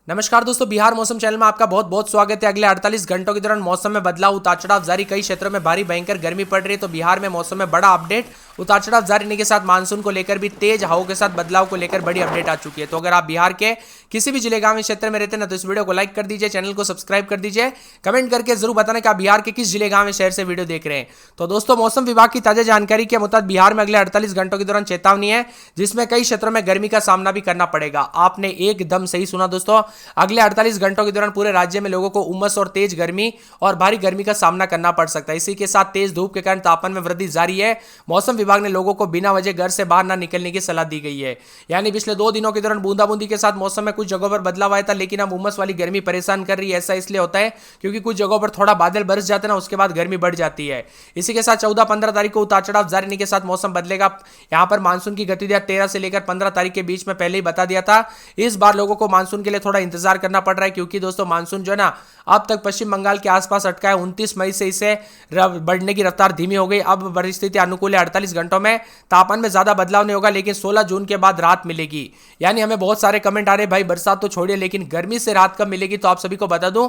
नमस्कार दोस्तों, बिहार मौसम चैनल में आपका बहुत बहुत स्वागत है। अगले 48 घंटों के दौरान मौसम में बदलाव, उतार चढ़ाव जारी। कई क्षेत्रों में भारी भयंकर गर्मी पड़ रही है, तो बिहार में मौसम में बड़ा अपडेट। उतार चढ़ाव जारी रहने के साथ मानसून को लेकर भी तेज हवाओं के साथ बदलाव को लेकर बड़ी अपडेट आ चुकी है। तो अगर आप बिहार के किसी भी जिले, गांव, क्षेत्र में रहते हैं ना, तो इस वीडियो को लाइक कर दीजिए, चैनल को सब्सक्राइब कर दीजिए, कमेंट करके जरूर बताना कि आप बिहार के किस जिले, गांव, शहर से वीडियो देख रहे हैं। तो दोस्तों, मौसम विभाग की ताजा जानकारी के मुताबिक बिहार में अगले 48 घंटों के दौरान चेतावनी है, जिसमें कई क्षेत्रों में गर्मी का सामना भी करना पड़ेगा। आपने एकदम सही सुना दोस्तों, अगले 48 घंटों के दौरान पूरे राज्य में लोगों को उमस और तेज गर्मी और भारी गर्मी का सामना करना पड़ सकता है। इसी के साथ तेज धूप के कारण तापमान में वृद्धि जारी है। मौसम विभाग ने लोगों को बिना वजह घर से बाहर ना निकलने की सलाह दी गई है। यानी पिछले 2 दिनों के दौरान बूंदाबूंदी के साथ मौसम में कुछ जगहों पर बदलाव आया था, लेकिन अब उमस वाली गर्मी परेशान कर रही है। ऐसा इसलिए होता है क्योंकि कुछ जगहों पर थोड़ा बादल बरस जाते हैं ना, उसके बाद गर्मी बढ़ जाती है। इसी के साथ 14-15 तारीख को उतार चढ़ाव जारी रहने के साथ मौसम बदलेगा। यहां पर मानसून की गतिविधियां 13 से लेकर 15 तारीख के बीच में पहले ही बता दिया था। इस बार लोगों को मानसून के लिए थोड़ा इंतजार करना पड़ रहा है, क्योंकि दोस्तों मानसून जो है ना, अब तक पश्चिम बंगाल के आसपास अटका है। 29 मई से इसे बढ़ने की रफ्तार धीमी हो गई। अब परिस्थिति अनुकूल है। 48 घंटों में तापमान में ज्यादा बदलाव नहीं होगा, लेकिन 16 जून के बाद राहत मिलेगी। यानी हमें बहुत सारे कमेंट आ रहे हैं, भाई बरसात तो छोड़िए, लेकिन गर्मी से राहत कब मिलेगी? तो आप सभी को बता दूं,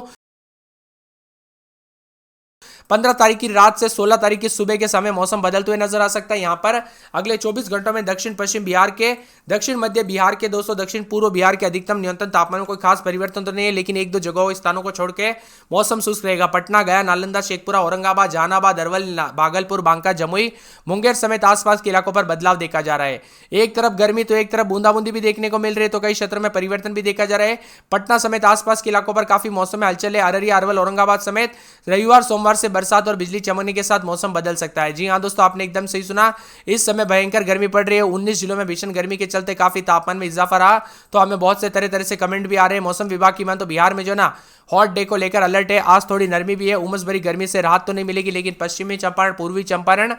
15 तारीख की रात से 16 तारीख की सुबह के समय मौसम बदलते हुए नजर आ सकता है। यहां पर अगले 24 घंटों में दक्षिण पश्चिम बिहार के, दक्षिण मध्य बिहार के, दोस्तों दक्षिण पूर्व बिहार के अधिकतम न्यूनतम तापमान में कोई खास परिवर्तन तो नहीं है, लेकिन 1-2 जगहों स्थानों को छोड़ के मौसम शुष्क रहेगा। पटना, गया, नालंदा, शेखपुरा, औरंगाबाद, जहानाबाद, अरवल, भागलपुर, बांका, जमुई, मुंगेर समेत आसपास के इलाकों पर बदलाव देखा जा रहा है। एक तरफ गर्मी तो एक तरफ बूंदाबूंदी भी देखने को मिल रही है, तो कई क्षेत्रों में परिवर्तन भी देखा जा रहा है। पटना समेत आसपास के इलाकों पर काफी मौसम में हलचल है। अररिया, अरवल, औरंगाबाद समेत रविवार, सोमवार से बरसात और बिजली चमकने के साथ मौसम बदल सकता है। जी हां दोस्तों, आपने एकदम सही सुना। इस समय भयंकर गर्मी पड़ रही है। 19 जिलों में भीषण गर्मी के चलते काफी तापमान में इजाफा रहा। तो हमें बहुत से तरह तरह से कमेंट भी आ रहे हैं। मौसम विभाग की मान तो बिहार में जो ना हॉट डे को लेकर अलर्ट है। आज थोड़ी नरमी भी है। उमस भरी गर्मी से राहत तो नहीं मिलेगी, लेकिन पश्चिमी चंपारण, पूर्वी चंपारण,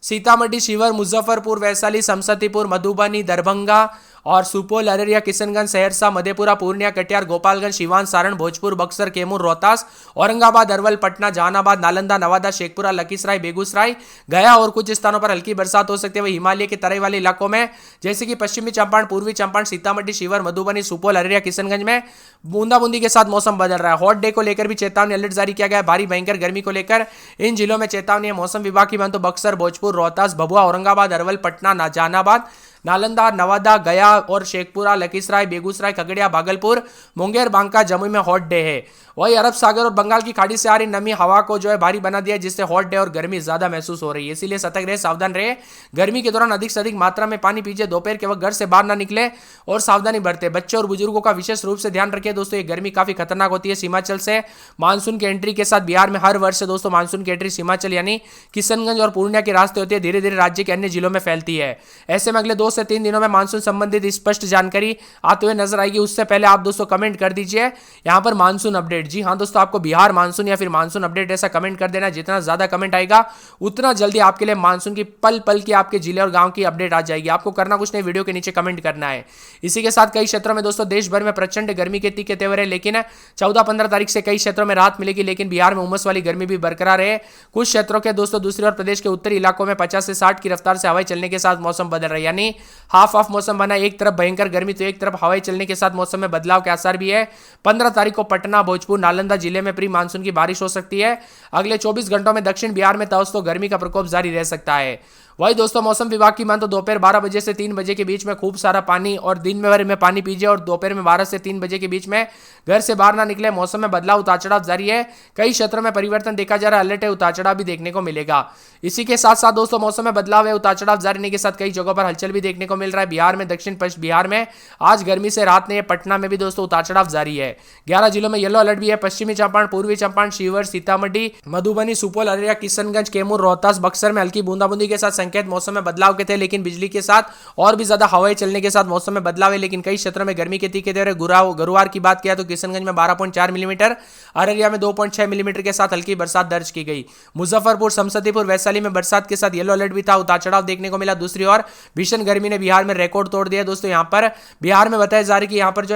सीतामढ़ी, शिवहर, मुजफ्फरपुर, वैशाली, समस्तीपुर, मधुबनी, दरभंगा और सुपौल, अररिया, किशनगंज, सहरसा, मधेपुरा, पूर्णिया, कटिहार, गोपालगंज, सिवान, सारण, भोजपुर, बक्सर, कैमूर, रोहतास, औरंगाबाद, अरवल, पटना, जहानाबाद, नालंदा, नवादा, शेखपुरा, लखीसराय, बेगूसराय, गया और कुछ स्थानों पर हल्की बरसात हो सकती है। वही हिमालय के तराई वाले इलाकों में जैसे कि पश्चिमी चंपारण, पूर्वी चंपारण, सीतामढ़ी, शिवहर, मधुबनी, सुपौल, अररिया, किशनगंज में बूंदाबूंदी के साथ मौसम बदल रहा है। हॉट डे को लेकर भी चेतावनी अलर्ट जारी किया गया है। भारी भयंकर गर्मी को लेकर इन जिलों में चेतावनी है। मौसम विभाग की मान तो बक्सर, भोजपुर, रोहतास, भभुआ, औरंगाबाद, अरवल, पटना, जहानाबाद, नालंदा, नवादा, गया और शेखपुरा, लखीसराय, बेगूसराय, खगड़िया, भागलपुर, मुंगेर, बांका, जमुई में हॉट डे है। वही अरब सागर और बंगाल की खाड़ी से आ रही नमी हवा को जो है भारी बना दिया है, जिससे हॉट डे और गर्मी ज्यादा महसूस हो रही है। इसीलिए सतर्क रहे, सावधान रहे। गर्मी के दौरान अधिक से अधिक मात्रा में पानी पीजिए। दोपहर के वक्त घर से बाहर ना निकले और सावधानी बरते। बच्चों और बुजुर्गों का विशेष रूप से ध्यान रखिए। दोस्तों, ये गर्मी काफी खतरनाक होती है। हिमाचल से मानसून की एंट्री के साथ बिहार में हर वर्ष दोस्तों मानसून की एंट्री हिमाचल यानी किशनगंज और पूर्णिया के रास्ते होती है, धीरे धीरे राज्य के अन्य जिलों में फैलती है। ऐसे में अगले 2 से 3 दिनों में मानसून संबंधित स्पष्ट जानकारी आते हुए नजर आएगी। उससे पहले आप दोस्तों कमेंट कर दीजिए यहां पर मानसून अपडेट। जी हां दोस्तों, आपको बिहार मानसून या फिर मानसून अपडेट ऐसा कमेंट कर देना। जितना ज्यादा कमेंट आएगा उतना जल्दी आपके लिए मानसून की पल पल की आपके जिले और गांव की अपडेट आ जाएगी। आपको करना कुछ नहीं, वीडियो के नीचे कमेंट करना है। इसी के साथ कई क्षेत्रों में दोस्तों देश भर में प्रचंड गर्मी के तीखे तेवर है, लेकिन 14-15 तारीख से कई क्षेत्रों में राहत मिलेगी, लेकिन बिहार में उमस वाली गर्मी भी बरकरार है। कुछ क्षेत्रों के दोस्तों दूसरी ओर प्रदेश के उत्तरी इलाकों में 50 से 60 की रफ्तार से हवाएं चलने के साथ मौसम बदल रहा है। यानी हाफ ऑफ मौसम बना, एक तरफ भयंकर गर्मी तो एक तरफ हवाएं चलने के साथ मौसम में बदलाव के आसार भी है। 15 तारीख को पटना, भोजपुर, नालंदा जिले में प्री मानसून की बारिश हो सकती है। अगले 24 घंटों में दक्षिण बिहार में दोस्तों गर्मी का प्रकोप जारी रह सकता है। वही दोस्तों मौसम विभाग की मान तो दोपहर 12 बजे से 3 बजे के बीच में खूब सारा पानी और दिन में पानी पीजिए, और दोपहर में 12 से 3 बजे के बीच में घर से बाहर ना निकले। मौसम में बदलाव, उतार चढ़ाव जारी है। कई क्षेत्रों में परिवर्तन देखा जा रहा है। अलर्ट है, उतार चढ़ाव भी देखने को मिलेगा। इसी के साथ साथ दोस्तों मौसम में बदलाव है, उतार चढ़ाव जारी रहने के साथ कई जगहों पर हलचल भी देखने को मिल रहा है। बिहार में, दक्षिण पश्चिम बिहार में आज गर्मी से राहत नहीं है। पटना में भी दोस्तों उतार चढ़ाव जारी है। 11 जिलों में येलो अलर्ट भी है। पश्चिमी चंपारण, पूर्वी चंपारण, शिवहर, सीतामढ़ी, मधुबनी, सुपौल, अररिया, किशनगंज, कैमूर, रोहतास, बक्सर में हल्की बूंदाबूंदी के साथ संकेत मौसम में बदलाव के थे, लेकिन बिजली के साथ और भी ज्यादा हवाएं चलने के साथ मौसम में बदलाव है। लेकिन कई क्षेत्रों में गर्मी के तीखे तेवर। गुरुवार की बात किया तो किशनगंज में 12.4 मिलीमीटर, अररिया में 2.6 मिलीमीटर के साथ हल्की बरसात दर्ज की गई। मुजफ्फरपुर, समस्तीपुर, वैशाली में बरसात के साथ येलो अलर्ट भी था। उतार चढ़ाव देखने को मिला। दूसरी ओर भीषण गर्मी ने बिहार में रिकॉर्ड तोड़ दिया दोस्तों। यहां पर बिहार में बताया जा रहा है कि यहां पर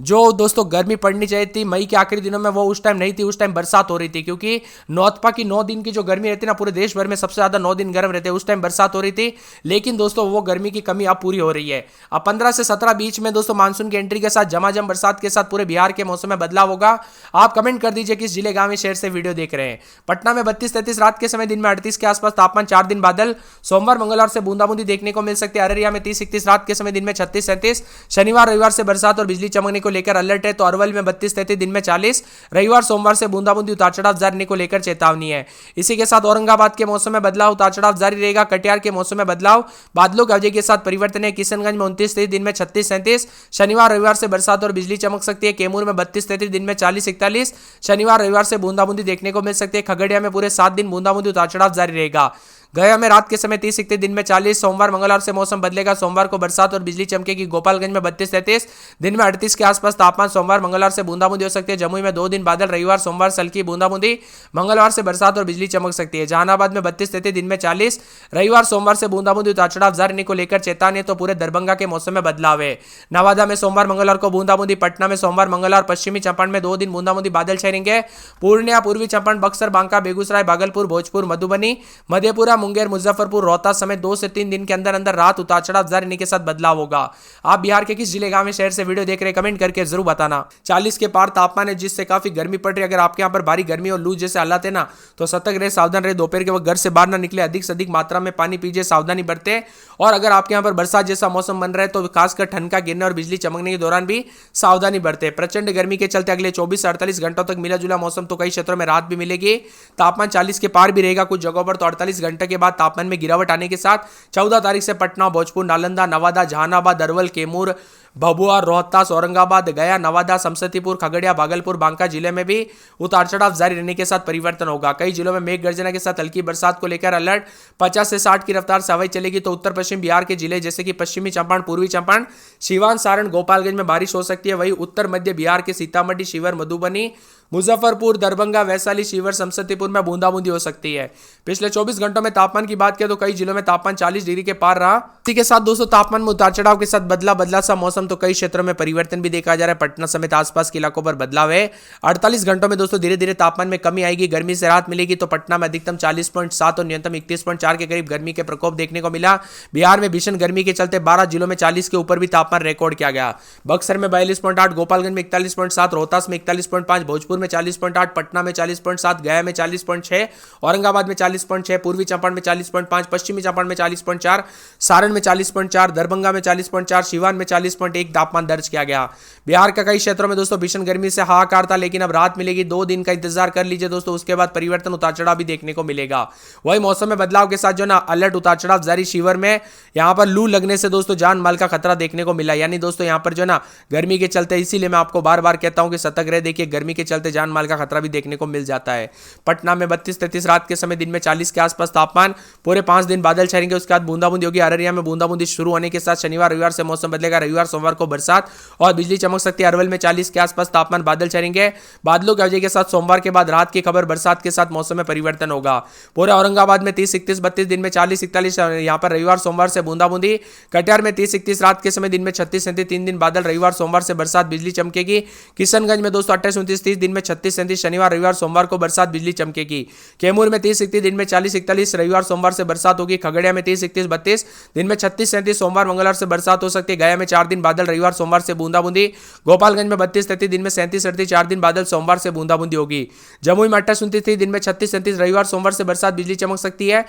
जो दोस्तों गर्मी पड़नी चाहिए थी मई के आखिरी दिनों में, वो उस टाइम नहीं थी। उस टाइम बरसात हो रही थी, क्योंकि नौतपा की 9 दिन की जो गर्मी रहती है ना, पूरे देश भर में सबसे ज्यादा 9 दिन गर्म रहते हैं। उस टाइम बरसात हो रही थी, लेकिन दोस्तों वो गर्मी की कमी अब पूरी हो रही है। अब 15 से 17 बीच में दोस्तों मानसून की एंट्री के साथ झमाझम बरसात के साथ पूरे बिहार के मौसम में बदलाव होगा। आप कमेंट कर दीजिए किस जिले, गांव, शहर से वीडियो देख रहे हैं। पटना में 32-33 रात के समय, दिन में 38 के आसपास तापमान, 4 दिन बादल, सोमवार मंगलवार से बूंदाबूंदी देखने को मिल सकती है। अररिया में 30-31 रात के समय, दिन में 36-37, शनिवार रविवार से बरसात और बिजली चमकने को लेकर अलर्ट है। तो अरवल में 32-33, दिन में 40, रविवार सोमवार से बूंदाबूंदी उतार चढ़ाव जारी को लेकर चेतावनी है। इसी के साथ औरंगाबाद के मौसम में बदलाव, उतार चढ़ाव जारी रहेगा। कटिहार के मौसम में बदलाव, बादलों की अवधि के साथ परिवर्तन है। किशनगंज में 29-30, दिन में 36-37, शनिवार रविवार से बरसात और बिजली चमक सकती है। कैमूर में 32-33, दिन में 40-41, शनिवार रविवार से बूंदाबूंदी देखने को मिल सकती है। खगड़िया में पूरे 7 दिन बूंदाबूंदी उतार चढ़ाव जारी रहेगा। गया में रात के समय 30-31, दिन में 40, सोमवार मंगलवार से मौसम बदलेगा। सोमवार को बरसात और बिजली चमकेगी। गोपालगंज में 32-33, दिन में 38 के आसपास तापमान, सोमवार मंगलवार से बूंदाबूंदी हो सकती है। जमुई में 2 दिन बादल, रविवार सोमवार से हल्की बूंदाबूंदी, मंगलवार से बरसात और बिजली चमक सकती है। जहानाबाद में 32-33, दिन में 40, रविवार सोमवार से बूंदाबूंदी उतार चढ़ाव जारी को लेकर चेतावनी। तो पूरे दरभंगा के मौसम में बदलाव है। नवादा में सोमवार मंगलवार को बूंदाबूंदी, पटना में सोमवार मंगलवार, पश्चिमी चंपारण में 2 दिन बूंदाबूंदी बादल छाएंगे। पूर्णिया, पूर्वी चंपारण, बक्सर, बांका, बेगूसराय, भागलपुर, भोजपुर, मधुबनी, मधेपुरा, मुंगेर, मुजफ्फरपुर, रोहतास समेत 2 से 3 दिन के अंदर अंदर रात उतार चढ़ाव जारी के साथ बदलाव होगा। आप बिहार के किस जिले, गांव में, शहर से वीडियो देख रहे हैं, कमेंट करके जरूर बताना। 40 के पार तापमान है, जिससे काफी गर्मी पड़ रही है। अगर आपके यहाँ पर भारी गर्मी और लू जैसे हालात है ना, तो सतर्क रहे, सावधान रहे। दोपहर के वक्त घर से बाहर ना निकले, अधिक से अधिक मात्रा में पानी पीजिए, सावधानी बरते। और अगर आपके यहाँ पर बरसात जैसा मौसम बन रहा है, तो खासकर ठनका गिरने और बिजली चमकने के दौरान भी सावधानी बरते। प्रचंड गर्मी के चलते अगले 24 से 48 घंटों तक मिला जुला मौसम, तो कई क्षेत्रों में राहत भी मिलेगी। तापमान 40 के पार भी रहेगा कुछ जगहों पर। तो 48 घंटे के बाद तापमान में गिरावट आने के साथ 14 तारीख से पटना, भोजपुर, नालंदा, नवादा, जहानाबाद, अरवल, कैमूर, भभुआ, रोहतास, औरंगाबाद, गया, नवादा, समस्तीपुर, खगड़िया, भागलपुर, बांका जिले में भी उतार चढ़ाव जारी रहने के साथ परिवर्तन होगा। कई जिलों में मेघ गर्जना के साथ हल्की बरसात को लेकर अलर्ट। 50 से 60 की रफ्तार से हवाएं चलेगी। तो उत्तर पश्चिम बिहार के जिले जैसे कि पश्चिमी चंपारण, पूर्वी चंपारण, सीवान, सारण, गोपालगंज में बारिश हो सकती है। वहीं उत्तर मध्य बिहार के सीतामढ़ी, शिवहर, मधुबनी, मुजफ्फरपुर, दरभंगा, वैशाली, शिवहर, समस्तीपुर में बूंदाबूंदी हो सकती है। पिछले 24 घंटों में तापमान की बात करें तो कई जिलों में तापमान 40 डिग्री के पार रहा। इसी के साथ दोस्तों तापमान में उतार चढ़ाव के साथ बदला सा मौसम, तो कई क्षेत्रों में परिवर्तन भी देखा जा रहा है। पटना समेत आसपास के इलाकों पर बदलाव है। 48 घंटों में दोस्तों धीरे धीरे तापमान में कमी आएगी, गर्मी से राहत मिलेगी। तो पटना में अधिकतम 40.7 और न्यूनतम 31.4 के करीब गर्मी के प्रकोप देखने को मिला। बिहार में भीषण गर्मी के चलते 12 जिलों में 40 के ऊपर भी तापमान रिकॉर्ड किया गया। बक्सर में 42.8, गोपालगंज में 41.7, रोहतास में 41.5, भोजपुर में 40.8, पटना में 40.7, गया में 40.6, औरंगाबाद में 40.6, पूर्वी चंपारण में 40.5, पश्चिमी चंपारण में 40.4, सारण में 40.4, दरभंगा में 40.4, सीवान में 40.1 तापमान दर्ज किया गया। बिहार का कई क्षेत्रों में दोस्तों भीषण गर्मी से हाहाकार था, लेकिन अब राहत मिलेगी। 2 दिन का इंतजार कर लीजिए दोस्तों, उसके बाद परिवर्तन, उतार चढ़ाव भी देखने को मिलेगा। वही मौसम में बदलाव के साथ जो ना अलर्ट, उतार चढ़ाव जारी। शिवर में यहां पर लू लगने से दोस्तों जान माल का खतरा देखने को मिला। यानी दोस्तों यहां पर जो ना गर्मी के चलते, इसीलिए मैं आपको बार बार कहता हूं कि सतर्क रहे। देखिए गर्मी के चलते जान माल का खतरा भी देखने को मिल जाता है। पटना में 32-33 रात के समय, दिन में 40 के आसपास तापमान, पूरे 5 दिन बादल छाएंगे, उसके बाद बूंदाबूंदी होगी। अररिया में बूंदाबूंदी शुरू होने के साथ शनिवार रविवार से मौसम बदलेगा। रविवार सोमवार को बरसात और बिजली चमक सकती है। अरवल में 40 के आसपास तापमान, बादल छाएंगे। बादलों की वजह के साथ सोमवार के बाद रात की खबर, बरसात के साथ मौसम में परिवर्तन होगा। पूरे औरंगाबाद में 30-31-32, दिन में 40-41, यहां पर रविवार सोमवार से बूंदाबूंदी। कटिहार में 30-31 रात के समय, दिन में 36-37, 3 दिन बादल, रविवार सोमवार से बरसात, बिजली चमकेगी। किशनगंज में दोस्तों 28-29-30, दिन में 36-37, शनिवार रविवार सोमवार को बरसात, बिजली चमकेगी। कैमूर में 30-31, दिन में 40-41, रविवार सोमवार से बरसात होगी। खगड़िया में 30-31-32, दिन में 36-37, सोमवार मंगलवार से बरसात हो सकती है। गया में 4 दिन बादल, रविवार सोमवार से बूंदाबूंदी। गोपालगंज में 32-33, दिन में 37-38, 4 दिन बादल, सोमवार से बूंदाबूंदी होगी। जमुई में 28-29, दिन में 36-37, रविवार सोमवार से बरसात, बिजली चमक सकती है।